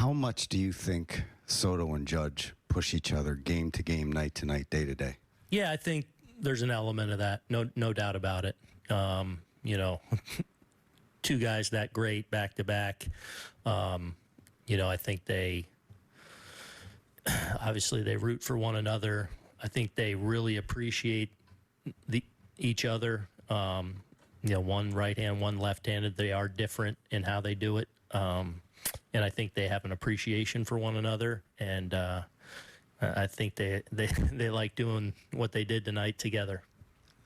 How much do you think Soto and Judge push each other game to game, night to night, day to day? Yeah, I think there's an element of that. No doubt about it. You know, two guys that great back to back. You know, I think they obviously they root for one another. I think they really appreciate each other. You know, one right-hand, one left-handed. They are different in how they do it. And I think they have an appreciation for one another. And I think they like doing what they did tonight together.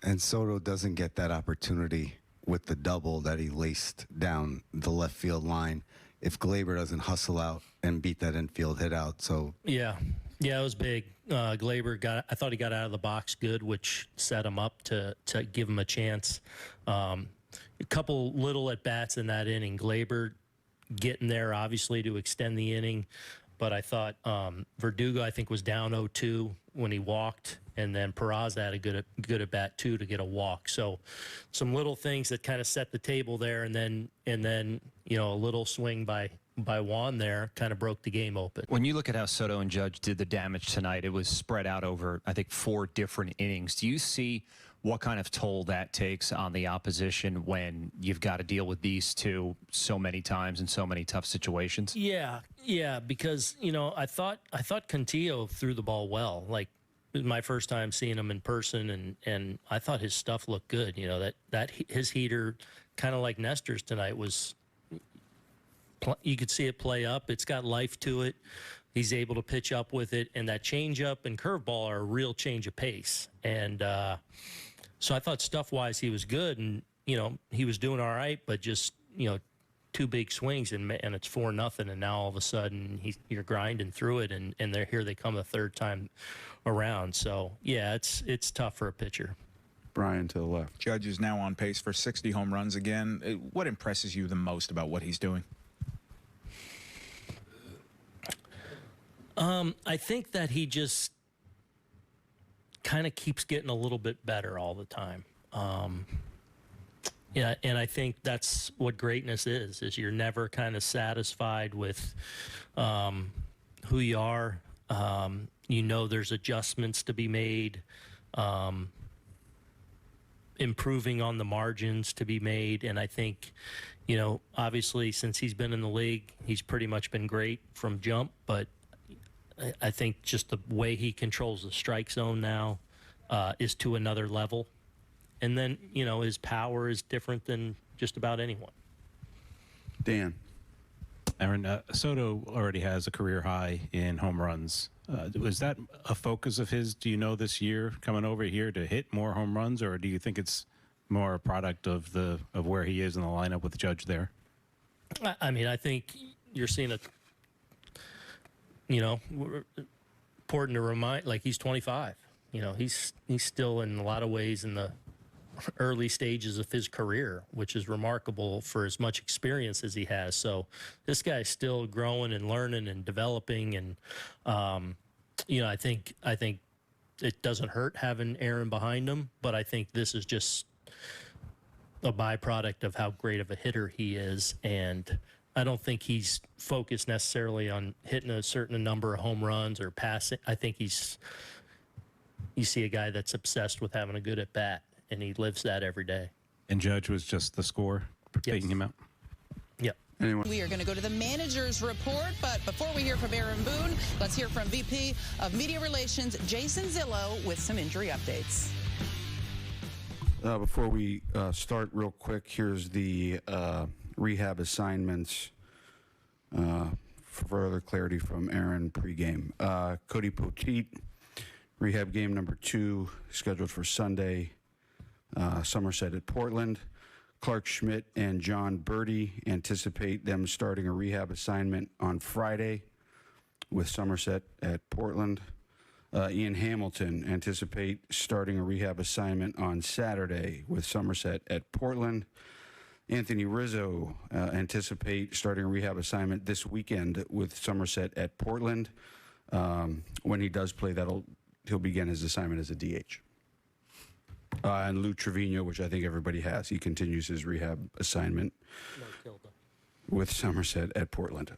And Soto doesn't get that opportunity with the double that he laced down the left field line if Glaber doesn't hustle out and beat that infield hit out. So yeah, it was big. Glaber I thought he got out of the box good, which set him up to give him a chance. A couple little at bats in that inning. Glaber getting there obviously to extend the inning, but I thought Verdugo I think was down 0-2 when he walked, and then Peraza had a good at bat too to get a walk. So some little things that kind of set the table there, and then you know, a little swing by Juan there kind of broke the game open. When you look at how Soto and Judge did the damage tonight, it was spread out over, I think, 4 different innings. Do you see what kind of toll that takes on the opposition when you've got to deal with these two so many times in so many tough situations? Yeah, because, you know, I thought Cantillo threw the ball well. Like, it was my first time seeing him in person, and I thought his stuff looked good. You know, that his heater, kind of like Nestor's tonight, was, you could see it play up. It's got life to it. He's able to pitch up with it, and that changeup and curveball are a real change of pace. And so I thought stuff-wise he was good, and, you know, he was doing all right, but just, you know, 2 big swings, and it's 4-0, and now all of a sudden you're grinding through it, and here they come a third time around. So, yeah, it's tough for a pitcher. Brian to the left. Judge is now on pace for 60 home runs again. What impresses you the most about what he's doing? I think that he just kind of keeps getting a little bit better all the time. Yeah, and I think that's what greatness is you're never kind of satisfied with who you are. You know, there's adjustments to be made, improving on the margins to be made. And I think, you know, obviously since he's been in the league, he's pretty much been great from jump, but I think just the way he controls the strike zone now is to another level. And then, you know, his power is different than just about anyone. Dan. Aaron, Soto already has a career high in home runs. Was that a focus of his, do you know, this year coming over here to hit more home runs, or do you think it's more a product of where he is in the lineup with Judge there? I mean, I think you're seeing a, you know, important to remind, like, he's 25. You know, he's still in a lot of ways in the early stages of his career, which is remarkable for as much experience as he has. So this guy's still growing and learning and developing. And, you know, I think it doesn't hurt having Aaron behind him, but I think this is just a byproduct of how great of a hitter he is. And I don't think he's focused necessarily on hitting a certain number of home runs or passing. I think you see a guy that's obsessed with having a good at bat, and he lives that every day. And Judge was just the score for taking him out? Yep. Anyone? We are going to go to the manager's report, but before we hear from Aaron Boone, let's hear from VP of Media Relations, Jason Zillow, with some injury updates. Before we start real quick, here's the rehab assignments for further clarity from Aaron pregame. Cody Poteet, rehab game number 2, scheduled for Sunday, Somerset at Portland. Clark Schmidt and John Birdie anticipate them starting a rehab assignment on Friday with Somerset at Portland. Ian Hamilton anticipate starting a rehab assignment on Saturday with Somerset at Portland. Anthony Rizzo anticipate starting a rehab assignment this weekend with Somerset at Portland. When he does play, he'll begin his assignment as a DH. And Lou Trevino, which I think everybody has, he continues his rehab assignment with Somerset at Portland.